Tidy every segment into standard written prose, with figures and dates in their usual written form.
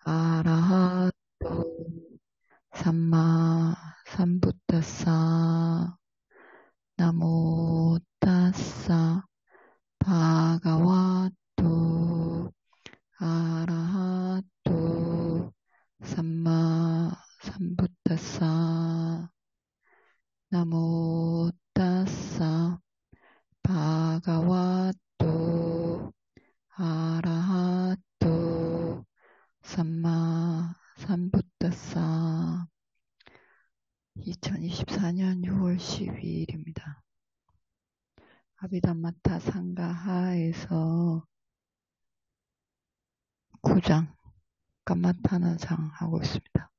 아라하토 삼마 삼부타사 나모 타사 바가와토 아라하토 삼마 삼부타사 나모 타사 바가와토 아라하토 삼마 삼부타사 2024년 6월 12일입니다. 아비담마타 상가하에서 9장 감마타나장 하고 있습니다.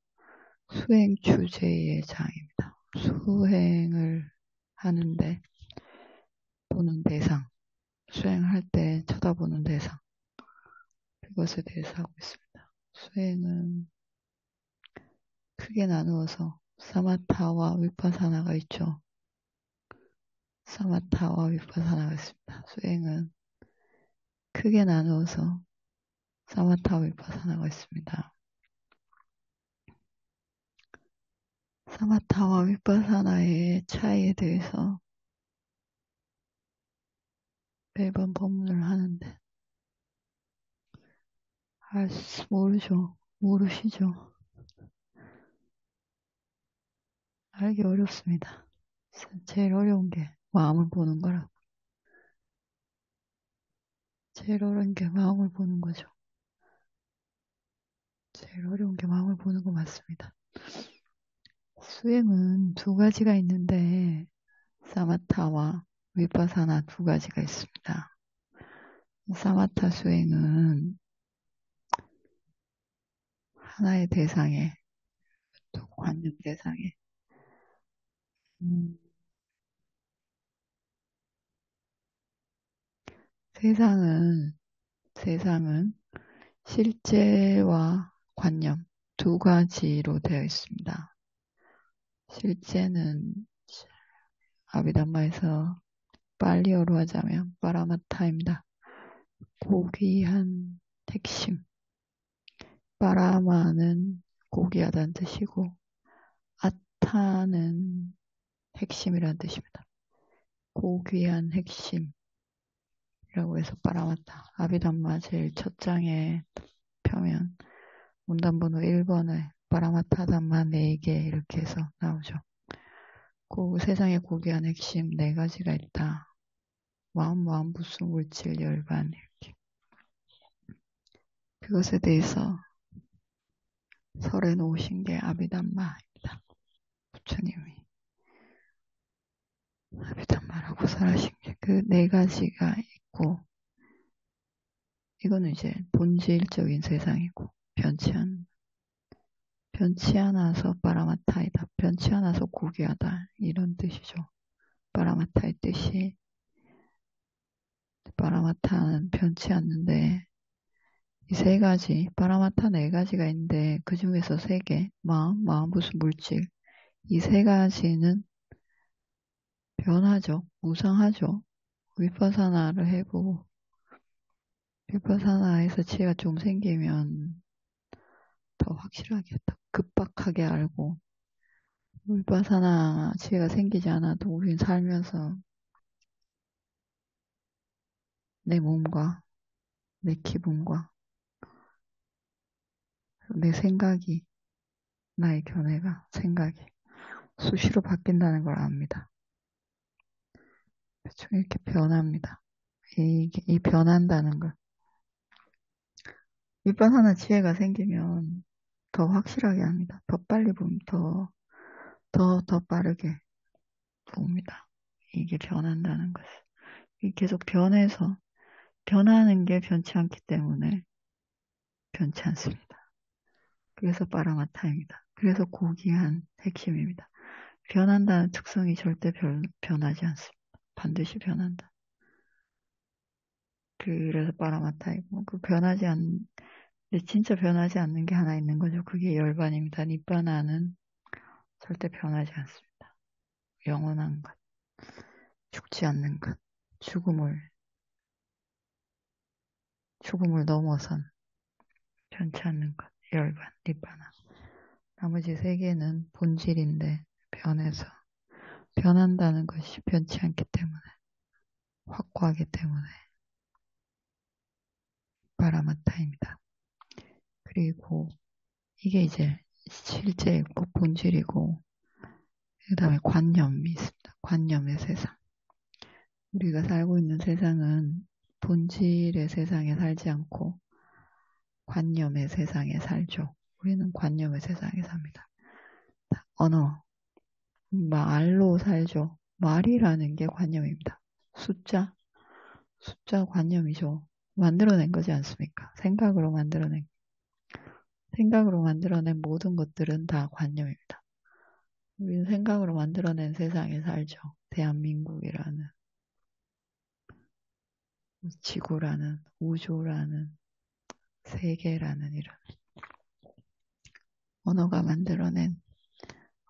수행 주제의 장입니다. 수행을 하는데 보는 대상, 수행할 때 쳐다보는 대상, 그것에 대해서 하고 있습니다. 수행은 크게 나누어서 사마타와 위파사나가 있죠. 사마타와 위파사나가 있습니다. 수행은 크게 나누어서 사마타와 위파사나가 있습니다. 사마타와 위파사나의 차이에 대해서 매번 법문을 하는데 모르시죠? 알기 어렵습니다. 제일 어려운 게 마음을 보는 거라. 제일 어려운 게 마음을 보는 거죠. 제일 어려운 게 마음을 보는 거 맞습니다. 수행은 두 가지가 있는데 사마타와 위파사나 두 가지가 있습니다. 사마타 수행은 하나의 대상에 또 관념 대상에 세상은 실제와 관념 두 가지로 되어 있습니다. 실제는 아비담마에서 빨리어로 하자면 빠라마타입니다. 고귀한 핵심. 빠라마는 고귀하다는 뜻이고 아타는 핵심이라는 뜻입니다. 고귀한 핵심이라고 해서 빠라마타. 아비담마 제일 첫 장에 펴면 문단번호 1번에 빠라마타 담마 4개 이렇게 해서 나오죠. 세상에 고귀한 핵심 4가지가 있다. 마음, 부수, 물질, 열반 이렇게. 그것에 대해서 설에 놓으신 게 아비담마입니다. 부처님이 아비담마라고 설하신 게 그 4가지가 있고 이거는 이제 본질적인 세상이고 변치 않아서 빠라마타이다. 변치 않아서 고귀하다. 이런 뜻이죠. 빠라마타의 뜻이 빠라마타는 변치 않는데 이 3가지, 빠라마타 4가지가 있는데 그 중에서 3개, 마음, 부수, 물질 이 3가지는 변하죠. 무상하죠. 위파사나를 해보고 위파사나에서 지혜가 좀 생기면 더 확실하게, 더 급박하게 알고 위파사나 지혜가 생기지 않아도 우린 살면서 내 몸과 내 기분과 내 생각이 나의 견해가 생각이 수시로 바뀐다는 걸 압니다. 대충 이렇게 변합니다. 이 변한다는 걸. 위파사나 지혜가 생기면 더 확실하게 합니다. 더 빨리 보면 더 빠르게 봅니다. 이게 변한다는 것을. 이게 계속 변해서 변하는 게 변치 않기 때문에 변치 않습니다. 그래서 빠라마타입니다. 그래서 고귀한 핵심입니다. 변한다는 특성이 절대 변하지 않습니다. 반드시 변한다. 그래서 빠라마타이고 진짜 변하지 않는 게 하나 있는 거죠. 그게 열반입니다. 니빠나는 절대 변하지 않습니다. 영원한 것, 죽지 않는 것, 죽음을 넘어선 변치 않는 것. 열반, 니바나. 나머지 세 개는 본질인데 변해서 변한다는 것이 변치 않기 때문에 확고하기 때문에 파라마타입니다. 그리고 이게 이제 실제이고 본질이고 그 다음에 관념이 있습니다. 관념의 세상. 우리가 살고 있는 세상은 본질의 세상에 살지 않고 관념의 세상에 살죠. 우리는 관념의 세상에 삽니다. 언어, 말로 살죠. 말이라는 게 관념입니다. 숫자 관념이죠. 만들어낸 거지 않습니까? 생각으로 만들어낸 모든 것들은 다 관념입니다. 우리는 생각으로 만들어낸 세상에 살죠. 대한민국이라는, 지구라는, 우주라는, 세계라는 이런.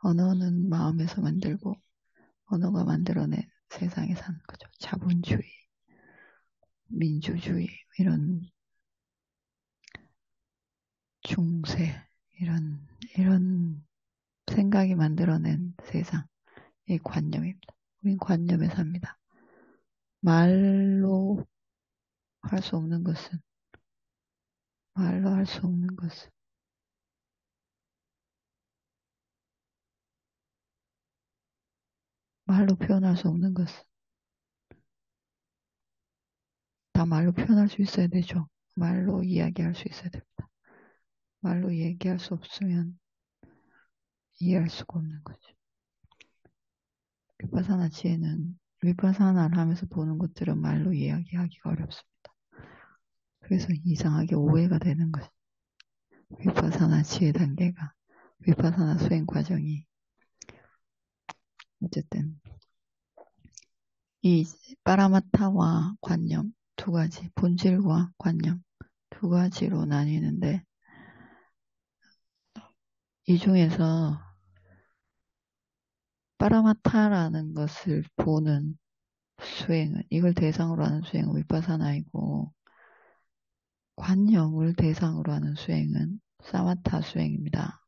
언어는 마음에서 만들고, 언어가 만들어낸 세상에 사는 거죠. 자본주의, 민주주의, 이런 중세, 이런 생각이 만들어낸 세상, 이 관념입니다. 우린 관념에 삽니다. 말로 할 수 없는 것은 말로 표현할 수 없는 것은 다 말로 표현할 수 있어야 되죠. 말로 이야기할 수 있어야 됩니다. 말로 얘기할 수 없으면 이해할 수가 없는 거죠. 위파사나 지혜는 위파사나를 하면서 보는 것들은 말로 이야기하기가 어렵습니다. 그래서 이상하게 오해가 되는 거죠. 위파사나 지혜 단계가, 위파사나 수행 과정이 어쨌든 이 파라마타와 관념 두 가지, 본질과 관념 두 가지로 나뉘는데 이 중에서 파라마타라는 것을 보는 수행은, 이걸 대상으로 하는 수행은 위파사나이고 관념을 대상으로 하는 수행은 사마타 수행입니다.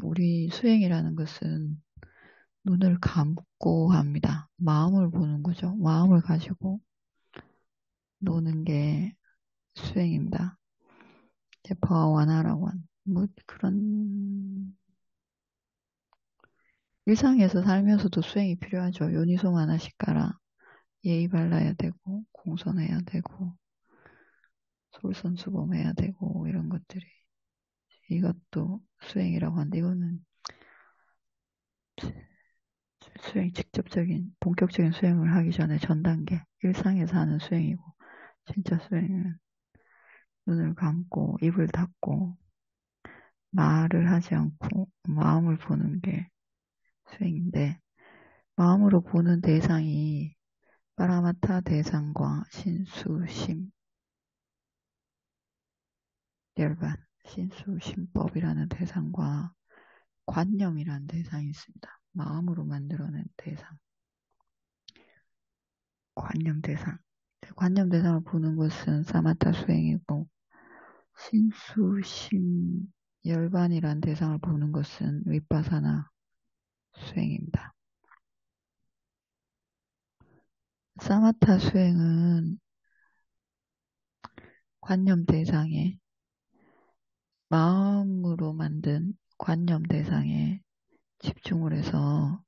우리 수행이라는 것은 눈을 감고 합니다. 마음을 보는 거죠. 마음을 가지고 노는 게 수행입니다. 바와나라고 하는 그런 일상에서 살면서도 수행이 필요하죠. 요니소 마나시카라 예의 발라야 되고 공손해야 되고 솔선수범해야 되고 이런 것들이 이것도 수행이라고 하는데 이거는 수행 직접적인 본격적인 수행을 하기 전에 전 단계 일상에서 하는 수행이고 진짜 수행은 눈을 감고 입을 닫고 말을 하지 않고 마음을 보는 게 수행인데 마음으로 보는 대상이 파라마타 대상과 신수심 열반 신수심법이라는 대상과 관념이라는 대상이 있습니다. 마음으로 만들어낸 대상 관념 대상 관념 대상을 보는 것은 사마타 수행이고 신수심 열반이란 대상을 보는 것은 위파사나 수행입니다. 사마타 수행은 관념 대상에 마음으로 만든 관념 대상에 집중을 해서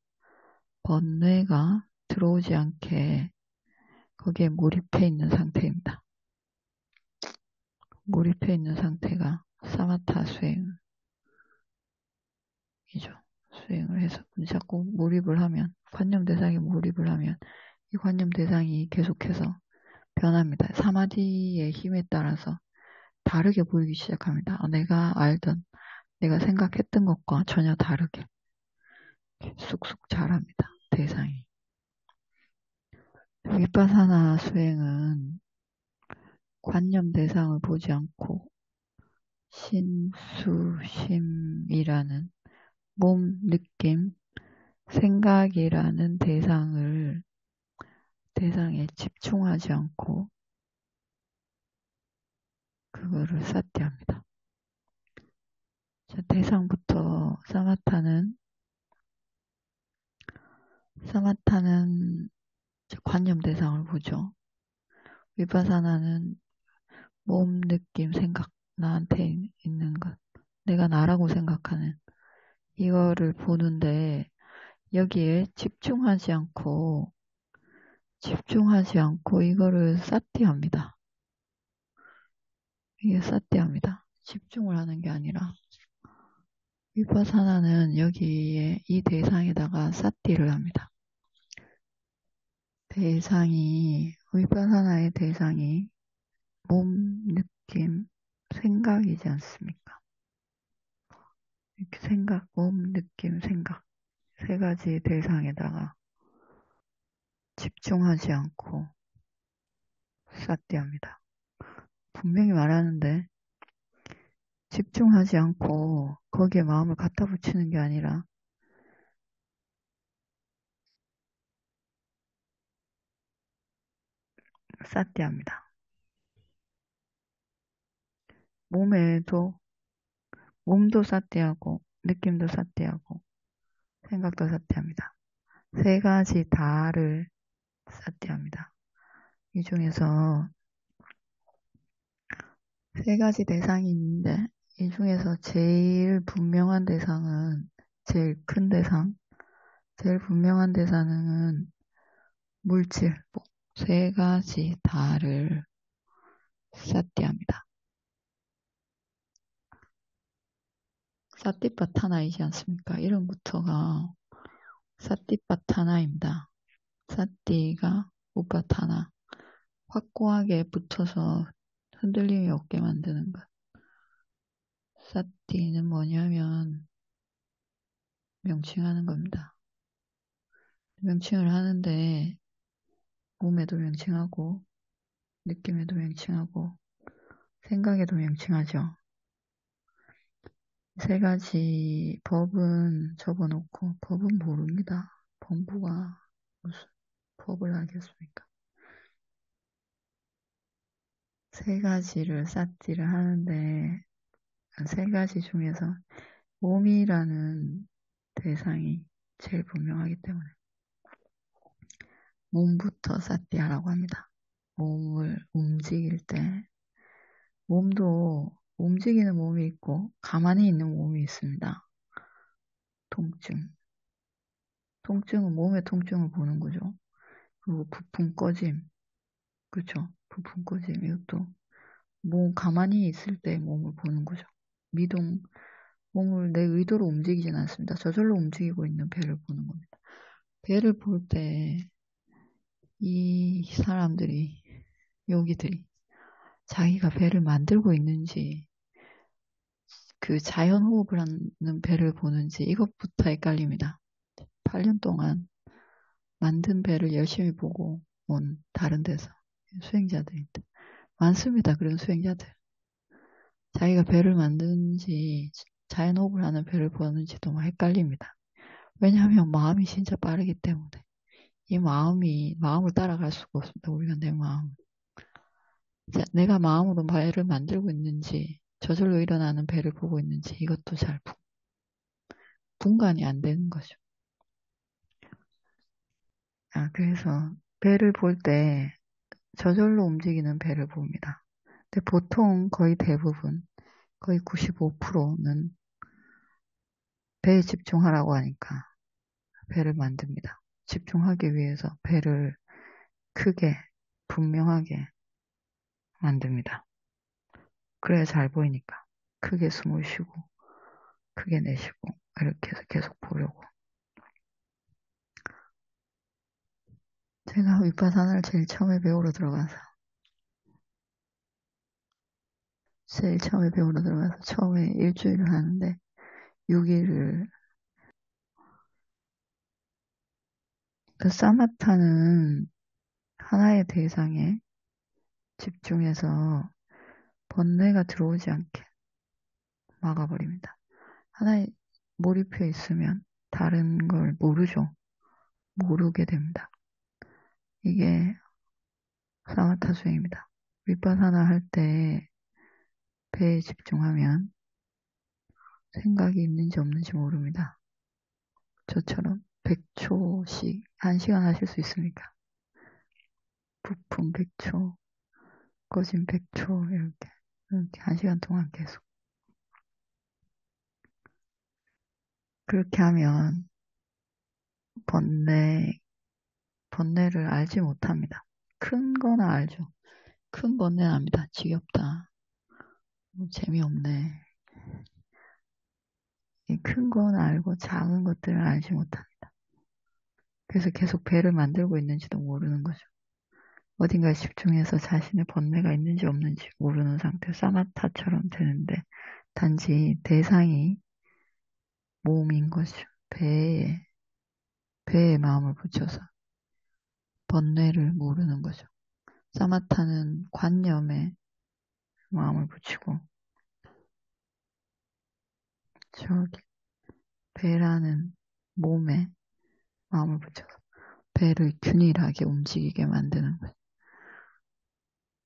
번뇌가 들어오지 않게 거기에 몰입해 있는 상태입니다. 몰입해 있는 상태가 사마타 수행이죠. 수행을 해서 자꾸 몰입을 하면 관념 대상에 몰입을 하면 이 관념 대상이 계속해서 변합니다. 사마디의 힘에 따라서 다르게 보이기 시작합니다. 내가 알던 내가 생각했던 것과 전혀 다르게 쑥쑥 자랍니다. 대상이. 위파사나 수행은 관념 대상을 보지 않고 신수심이라는 몸, 느낌, 생각이라는 대상에 집중하지 않고 그거를 사티합니다. 대상부터 사마타는 관념 대상을 보죠. 위파사나는 몸, 느낌, 생각, 나한테 있는 것, 내가 나라고 생각하는 이거를 보는데 여기에 집중하지 않고 이거를 사티합니다. 이게 사티합니다. 집중을 하는 게 아니라 위파사나는 여기에 이 대상에다가 사티를 합니다. 위파사나의 대상이 몸, 느낌, 생각이지 않습니까? 이렇게 몸, 느낌, 생각. 세 가지 대상에다가 집중하지 않고 사띠합니다. 분명히 말하는데 집중하지 않고 거기에 마음을 갖다 붙이는 게 아니라 사띠합니다. 몸도 사띠하고 느낌도 사띠하고 생각도 사띠합니다. 세 가지 다를 사띠합니다. 이 중에서 세 가지 대상이 있는데 이 중에서 제일 분명한 대상은 제일 분명한 대상은 물질, 세 가지 다를 사띠합니다. 사띠빠타나이지 않습니까? 이름부터가 사띠빠타나입니다. 사띠가 우빠타나, 확고하게 붙어서 흔들림이 없게 만드는 것. 사띠는 뭐냐면 명칭하는 겁니다. 명칭을 하는데 몸에도 명칭하고 느낌에도 명칭하고 생각에도 명칭하죠. 세 가지 법은 적어놓고 법은 모릅니다. 범부가 무슨 법을 알겠습니까? 세 가지를 사띠를 하는데 세 가지 중에서 몸이라는 대상이 제일 분명하기 때문에 몸부터 사띠하라고 합니다. 몸을 움직일 때 몸도 움직이는 몸이 있고 가만히 있는 몸이 있습니다. 통증은 몸의 통증을 보는 거죠. 그리고 부품 꺼짐, 그렇죠? 부품 꺼짐 이것도 가만히 있을 때 몸을 보는 거죠. 몸을 내 의도로 움직이진 않습니다. 저절로 움직이고 있는 배를 보는 겁니다. 배를 볼 때 이 사람들이 여기들이 자기가 배를 만들고 있는지 그 자연 호흡을 하는 배를 보는지 이것부터 헷갈립니다. 8년 동안 만든 배를 열심히 보고 온 다른 데서 수행자들인데 많습니다. 그런 수행자들. 자기가 배를 만드는지 자연 호흡을 하는 배를 보는지도 막 헷갈립니다. 왜냐하면 마음이 진짜 빠르기 때문에 이 마음을 따라갈 수가 없습니다. 우리가 내 마음. 내가 마음으로 배를 만들고 있는지 저절로 일어나는 배를 보고 있는지 이것도 잘 분간이 안 되는 거죠. 그래서 배를 볼 때 저절로 움직이는 배를 봅니다. 근데 보통 거의 대부분 거의 95%는 배에 집중하라고 하니까 배를 만듭니다. 집중하기 위해서 배를 크게 분명하게 만듭니다. 그래야 잘 보이니까 크게 숨을 쉬고 크게 내쉬고 이렇게 해서 계속 보려고. 제가 위파사나를 제일 처음에 배우러 들어가서 처음에 일주일을 하는데 6일을 그 사마타는 하나의 대상에 집중해서 번뇌가 들어오지 않게 막아버립니다. 하나에 몰입해 있으면 다른 걸 모르게 됩니다. 이게 사마타 수행입니다. 위파사나 할 때 배에 집중하면 생각이 있는지 없는지 모릅니다. 저처럼 100초씩 1시간 하실 수 있습니까? 부품 100초, 꺼진 100초 이렇게 1시간 동안 계속 그렇게 하면 번뇌를 알지 못합니다. 큰 거나 알죠. 큰 번뇌는 압니다. 지겹다. 재미없네. 큰 건 알고 작은 것들은 알지 못합니다. 그래서 계속 배를 만들고 있는지도 모르는 거죠. 어딘가에 집중해서 자신의 번뇌가 있는지 없는지 모르는 상태, 사마타처럼 되는데 단지 대상이 몸인 거죠. 배에 마음을 붙여서 번뇌를 모르는 거죠. 사마타는 관념에 마음을 붙이고 저기 배라는 몸에 마음을 붙여서 배를 균일하게 움직이게 만드는 거죠.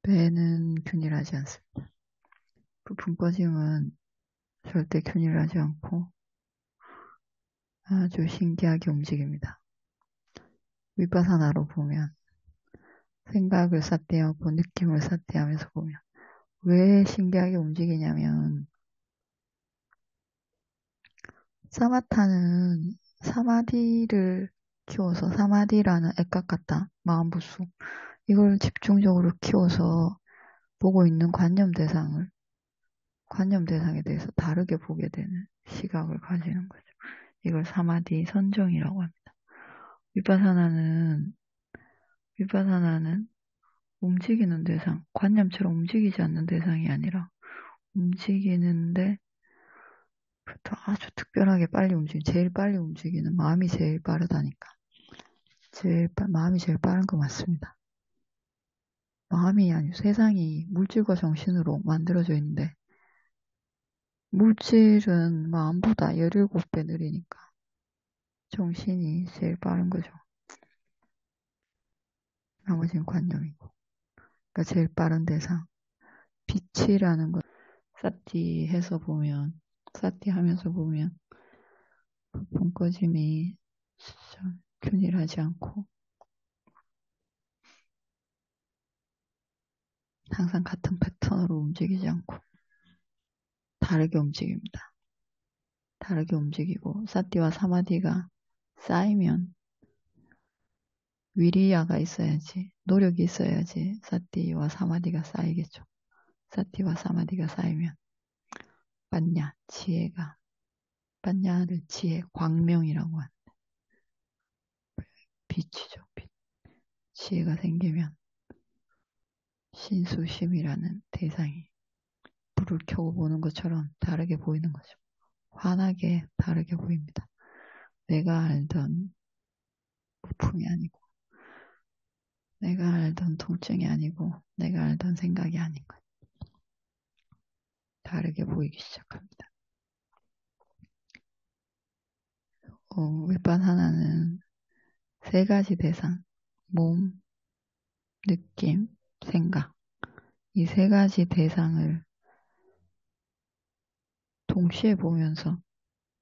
배는 균일하지 않습니다. 부품 꺼짐은 절대 균일하지 않고 아주 신기하게 움직입니다. 위파사나로 보면 생각을 삿대하고 느낌을 삿대하면서 보면 왜 신기하게 움직이냐면 사마타는 사마디를 키워서 사마디라는 액각같다 마음부수 이걸 집중적으로 키워서 보고 있는 관념 대상에 대해서 다르게 보게 되는 시각을 가지는 거죠. 이걸 사마디 선정이라고 합니다. 위파사나는 움직이는 대상, 관념처럼 움직이지 않는 대상이 아니라 움직이는데 아주 특별하게 빨리 제일 빨리 움직이는 마음이 제일 빠르다니까. 마음이 제일 빠른 거 맞습니다. 마음이 아니고 세상이 물질과 정신으로 만들어져 있는데 물질은 마음보다 17배 느리니까 정신이 제일 빠른 거죠. 나머지는 관념이고. 그러니까 제일 빠른 대상. 빛이라는 거 사티 하면서 보면 부품 꺼짐이 균일하지 않고 항상 같은 패턴으로 움직이지 않고 다르게 움직입니다. 다르게 움직이고 사티와 사마디가 쌓이면 위리야가 있어야지 노력이 있어야지 사티와 사마디가 쌓이겠죠. 사티와 사마디가 쌓이면 빠냐를 지혜 광명이라고 하는데 빛이죠. 빛. 지혜가 생기면 신수심이라는 대상이 불을 켜고 보는 것처럼 다르게 보이는 거죠. 환하게 다르게 보입니다. 내가 알던 부품이 아니고 내가 알던 통증이 아니고 내가 알던 생각이 아닌 것. 다르게 보이기 시작합니다. 윗반 하나는 3가지 대상, 몸, 느낌, 생각. 이 3가지 대상을 동시에 보면서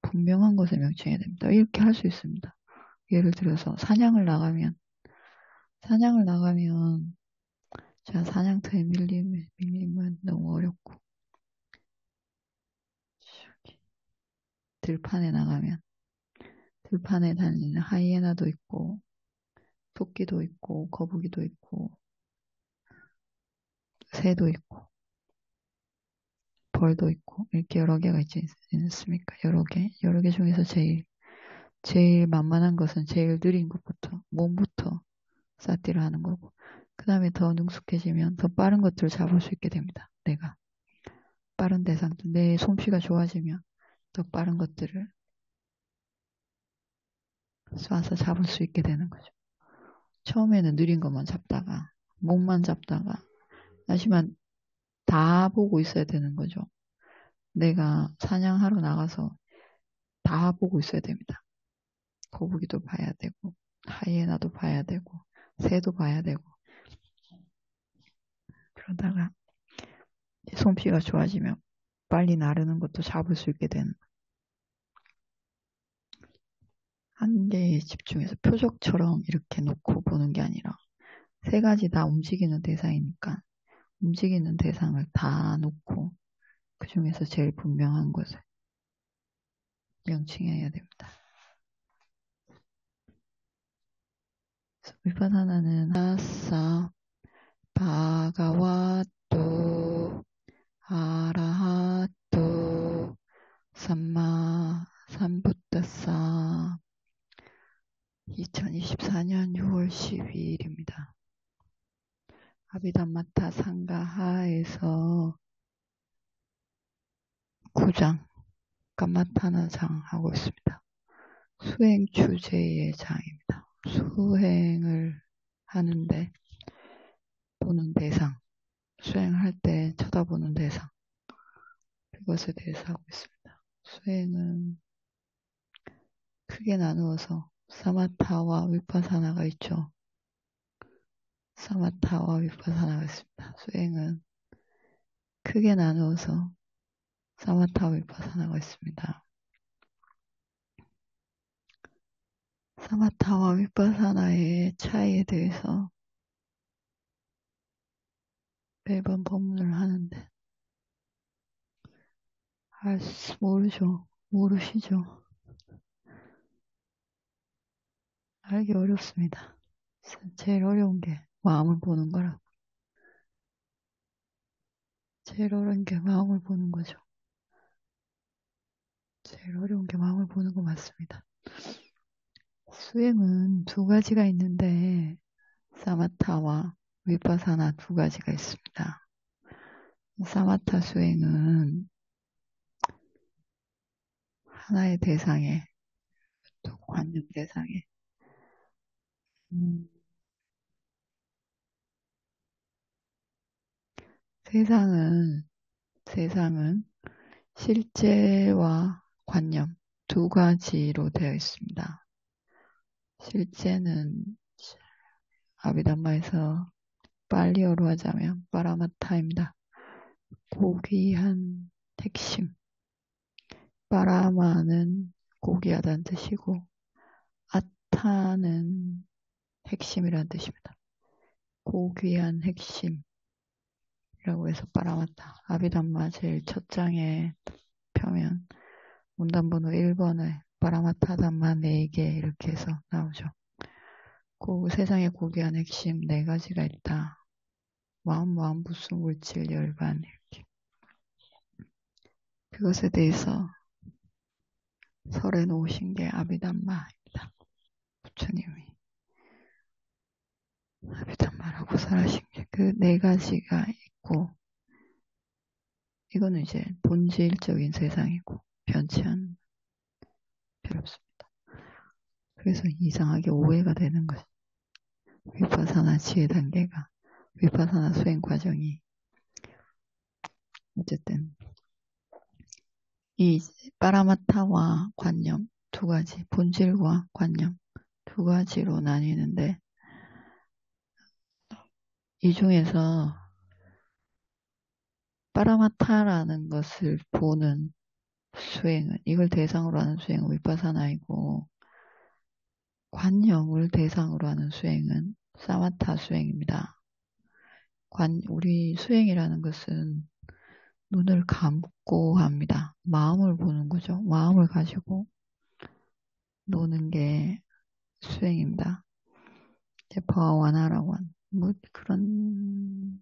분명한 것을 명칭해야 됩니다. 이렇게 할 수 있습니다. 예를 들어서 사냥을 나가면 제가 사냥터에 밀리면 너무 어렵고 들판에 나가면 들판에 다니는 하이에나도 있고 토끼도 있고 거북이도 있고 새도 있고 벌도 있고 이렇게 여러 개가 있지 않습니까? 여러 개 중에서 제일 만만한 것은 제일 느린 것부터 몸부터 사티를 하는 거고 그 다음에 더 능숙해지면 더 빠른 것들을 잡을 수 있게 됩니다. 내가 빠른 대상들 내 솜씨가 좋아지면 더 빠른 것들을 쏴서 잡을 수 있게 되는 거죠. 처음에는 느린 것만 잡다가 몸만 잡다가 하지만 다 보고 있어야 되는 거죠. 내가 사냥하러 나가서 다 보고 있어야 됩니다. 거북이도 봐야 되고 하이에나도 봐야 되고 새도 봐야 되고 그러다가 솜씨가 좋아지면 빨리 나르는 것도 잡을 수 있게 되는 한 개에 집중해서 표적처럼 이렇게 놓고 보는 게 아니라 세 가지 다 움직이는 대상이니까 움직이는 대상을 다 놓고 그 중에서 제일 분명한 것을 명칭해야 됩니다. 위파사나는 아사 바가와토 아라하토 삼마 삼부타사 2024년 6월 12일입니다. 아비담마타 상가하에서 9장 감마타나장 하고 있습니다. 수행 주제의 장입니다. 수행을 하는데 보는 대상, 수행할 때 쳐다보는 대상, 그것에 대해서 하고 있습니다. 수행은 크게 나누어서 사마타와 위파사나가 있죠. 사마타와 위파사나가 있습니다. 수행은 크게 나누어서 사마타와 위파사나가 있습니다. 사마타와 위파사나의 차이에 대해서 매번 법문을 하는데 모르시죠? 알기 어렵습니다. 제일 어려운 게 마음을 보는 거라. 제일 어려운 게 마음을 보는 거죠. 제일 어려운 게 마음을 보는 거 맞습니다. 수행은 두 가지가 있는데 사마타와 위파사나 두 가지가 있습니다. 사마타 수행은 하나의 대상에 또 관념 대상에 세상은 실제와 관념 두 가지로 되어 있습니다. 실제는 아비담마에서 빨리어로 하자면 파라마타입니다. 고귀한 핵심. 파라마는 고귀하다는 뜻이고 아타는 핵심이라는 뜻입니다. 고귀한 핵심이라고 해서 파라마타. 아비담마 제일 첫 장에 펴면 문단번호 1번에 파라마타 담마 4개 이렇게 해서 나오죠. 세상에 고귀한 핵심 4가지가 있다. 마음, 부수, 물질, 열반 이렇게. 그것에 대해서 설해 놓으신 게 아비담마입니다. 부처님이 아비담마라고 설하신 게 그 4가지가 있고 이거는 이제 본질적인 세상이고 변치 않는 필요 없습니다. 그래서 이상하게 오해가 되는 거죠. 위파사나 지혜 단계가 위파사나 수행 과정이 어쨌든 이 파라마타와 관념 두 가지, 본질과 관념 두 가지로 나뉘는데 이 중에서 파라마타라는 것을 보는 수행은 이걸 대상으로 하는 수행은 위파사나이고 관념을 대상으로 하는 수행은 사마타 수행입니다. 우리 수행이라는 것은 눈을 감고 합니다. 마음을 보는 거죠. 마음을 가지고 노는 게 수행입니다. 버와나라고 뭐 그런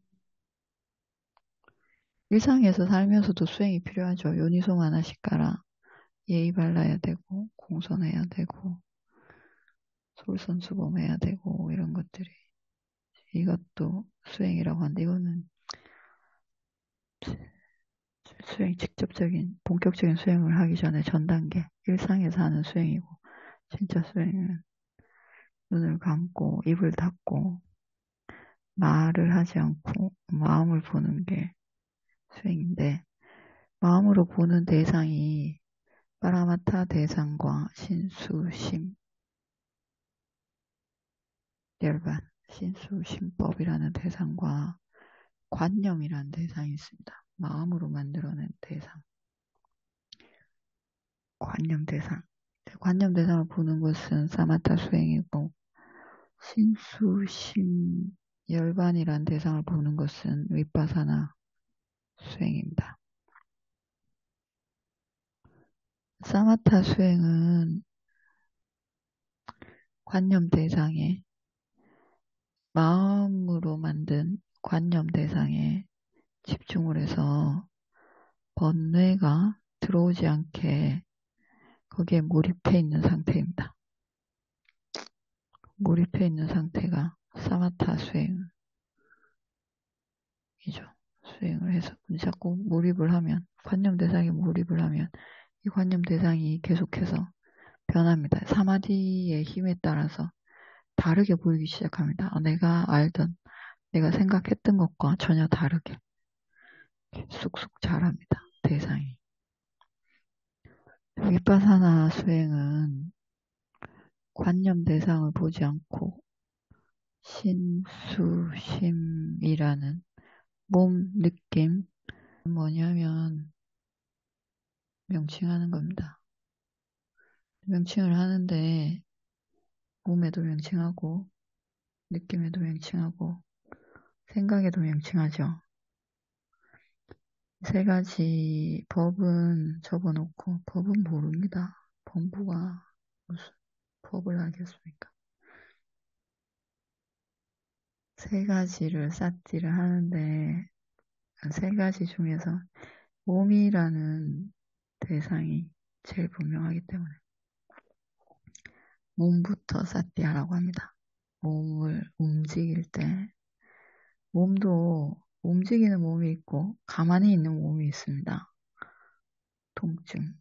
일상에서 살면서도 수행이 필요하죠. 요니소 마나시카라 예의 발라야 되고 공손해야 되고 솔선수범해야 되고 이런 것들이 이것도 수행이라고 하는데 이거는 수행 직접적인 본격적인 수행을 하기 전에 전 단계 일상에서 하는 수행이고 진짜 수행은 눈을 감고 입을 닫고 말을 하지 않고 마음을 보는 게 수행인데 마음으로 보는 대상이 파라마타 대상과 신수심 열반 신수심법이라는 대상과 관념이라는 대상이 있습니다. 마음으로 만들어낸 대상 관념 대상 관념 대상을 보는 것은 사마타 수행이고, 신수심 열반이란 대상을 보는 것은 윗바사나 수행입니다. 사마타 수행은 관념 대상에 마음으로 만든 관념 대상에 집중을 해서 번뇌가 들어오지 않게 거기에 몰입해 있는 상태입니다. 몰입해 있는 상태가 사마타 수행이죠. 수행을 해서 자꾸 몰입을 하면, 관념 대상에 몰입을 하면 이 관념 대상이 계속해서 변합니다. 사마디의 힘에 따라서 다르게 보이기 시작합니다. 내가 알던, 내가 생각했던 것과 전혀 다르게 쑥쑥 자랍니다. 대상이. 윗바사나 수행은 관념 대상을 보지 않고 신수심이라는 몸 느낌, 뭐냐면 명칭하는 겁니다. 명칭을 하는데 몸에도 명칭하고 느낌에도 명칭하고 생각에도 명칭하죠. 세 가지 법은 적어놓고 법은 모릅니다. 범부가 무슨 법을 알겠습니까? 세 가지를 쌌지를 하는데 세 가지 중에서 몸이라는 대상이 제일 분명하기 때문에 몸부터 쌌디하라고 합니다. 몸을 움직일 때 몸도 움직이는 몸이 있고 가만히 있는 몸이 있습니다. 통증.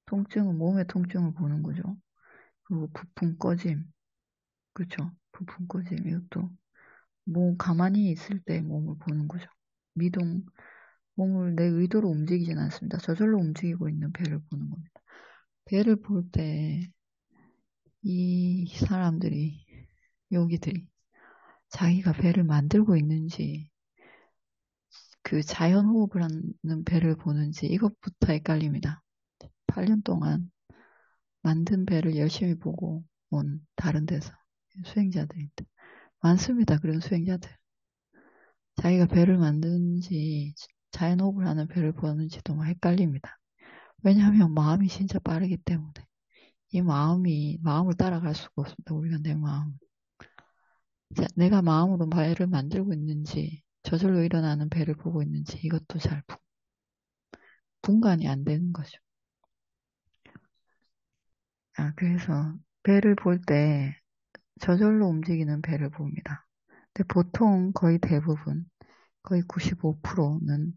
통증은 몸의 통증을 보는 거죠. 그리고 부품 꺼짐. 그렇죠. 부품 꺼짐. 이것도 몸 가만히 있을 때 몸을 보는 거죠. 미동. 몸을 내 의도로 움직이진 않습니다. 저절로 움직이고 있는 배를 보는 겁니다. 배를 볼 때 이 사람들이, 여기들이 자기가 배를 만들고 있는지 그 자연 호흡을 하는 배를 보는지 이것부터 헷갈립니다. 8년 동안 만든 배를 열심히 보고 온 다른 데서 수행자들인데 많습니다. 그런 수행자들. 자기가 배를 만드는지 자연 호흡을 하는 배를 보는지도 막 헷갈립니다. 왜냐하면 마음이 진짜 빠르기 때문에 이 마음을 따라갈 수가 없습니다. 우리가 내 마음. 내가 마음으로 배를 만들고 있는지 저절로 일어나는 배를 보고 있는지 이것도 잘 분간이 안 되는 거죠. 그래서 배를 볼 때 저절로 움직이는 배를 봅니다. 근데 보통 거의 대부분, 거의 95%는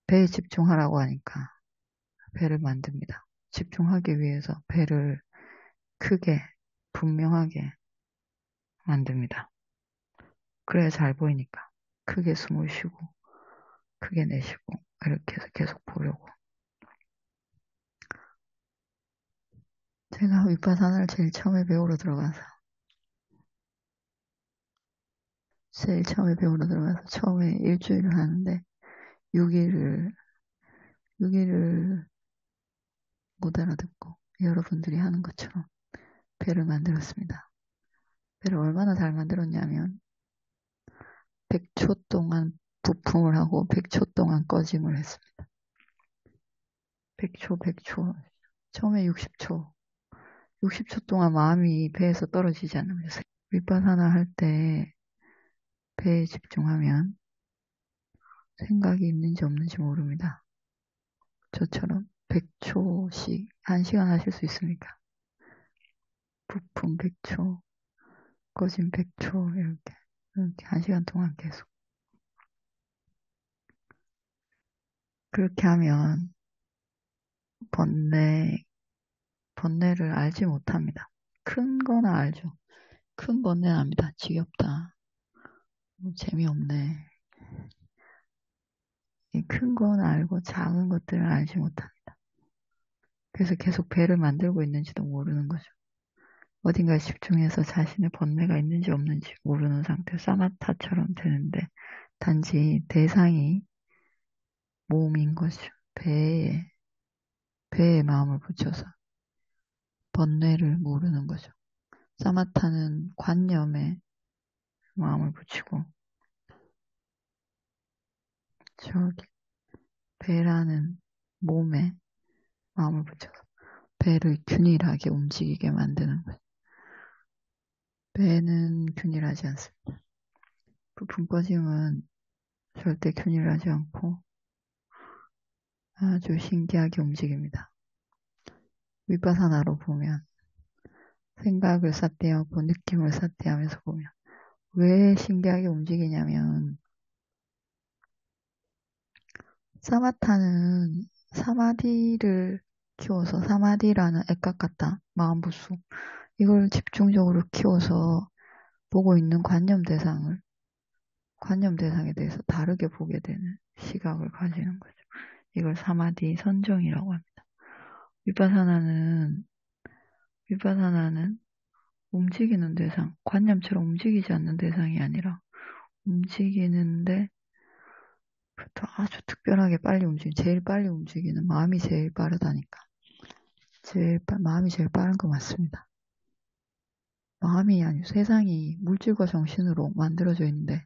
배에 집중하라고 하니까 배를 만듭니다. 집중하기 위해서 배를 크게, 분명하게 만듭니다. 그래야 잘 보이니까. 크게 숨을 쉬고, 크게 내쉬고, 이렇게 해서 계속 보려고. 제가 윗바사나를 제일 처음에 배우러 들어가서 처음에 일주일을 하는데 6일을 못 알아듣고 여러분들이 하는 것처럼 배를 만들었습니다. 배를 얼마나 잘 만들었냐면 100초 동안 부품을 하고 100초 동안 꺼짐을 했습니다. 100초. 처음에 60초 동안 마음이 배에서 떨어지지 않으면 윗바사나 할 때 배에 집중하면 생각이 있는지 없는지 모릅니다. 저처럼 100초씩 1시간 하실 수 있습니까? 부품 100초, 꺼짐 100초 이렇게 1시간 동안 계속 그렇게 하면 번뇌를 알지 못합니다. 큰 거나 알죠. 큰 번뇌는 압니다. 지겹다. 재미없네. 큰 건 알고 작은 것들을 알지 못합니다. 그래서 계속 배를 만들고 있는지도 모르는 거죠. 어딘가에 집중해서 자신의 번뇌가 있는지 없는지 모르는 상태, 사마타처럼 되는데 단지 대상이 몸인 거죠. 배에 배에 마음을 붙여서 번뇌를 모르는 거죠. 사마타는 관념에 마음을 붙이고, 저기 배라는 몸에 마음을 붙여서 배를 균일하게 움직이게 만드는 거죠. 배는 균일하지 않습니다. 부품 꺼짐은 절대 균일하지 않고 아주 신기하게 움직입니다. 위파사나로 보면 생각을 삿대하고 느낌을 삿대하면서 보면 왜 신기하게 움직이냐면 사마타는 사마디를 키워서 사마디라는 액각같다 마음부수 이걸 집중적으로 키워서 보고 있는 관념 대상에 대해서 다르게 보게 되는 시각을 가지는 거죠. 이걸 사마디 선정이라고 합니다. 위파사나는 움직이는 대상, 관념처럼 움직이지 않는 대상이 아니라 움직이는데 아주 특별하게 빨리 제일 빨리 움직이는 마음이 제일 빠르다니까. 마음이 제일 빠른 거 맞습니다. 마음이 아니고 세상이 물질과 정신으로 만들어져 있는데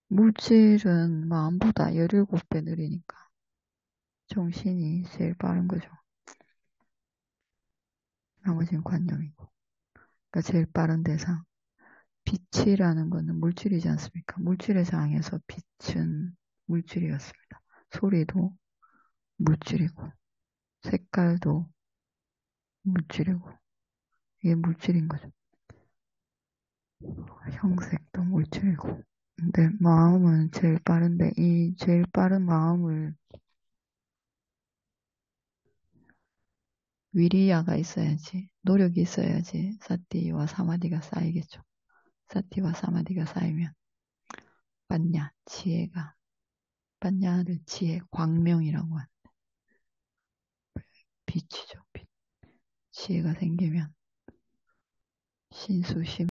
물질은 마음보다 17배 느리니까 정신이 제일 빠른 거죠. 나머지는 관념이고. 그러니까 제일 빠른 대상. 빛이라는 거는 물질이지 않습니까? 물질의 장에서 빛은 물질이었습니다. 소리도 물질이고, 색깔도 물질이고, 이게 물질인 거죠. 형색도 물질이고. 근데 마음은 제일 빠른데, 이 제일 빠른 마음을 위리야가 있어야지, 노력이 있어야지, 사티와 사마디가 쌓이겠죠. 사티와 사마디가 쌓이면, 빠냐를 지혜, 광명이라고 하는 빛이죠, 빛. 지혜가 생기면, 신수심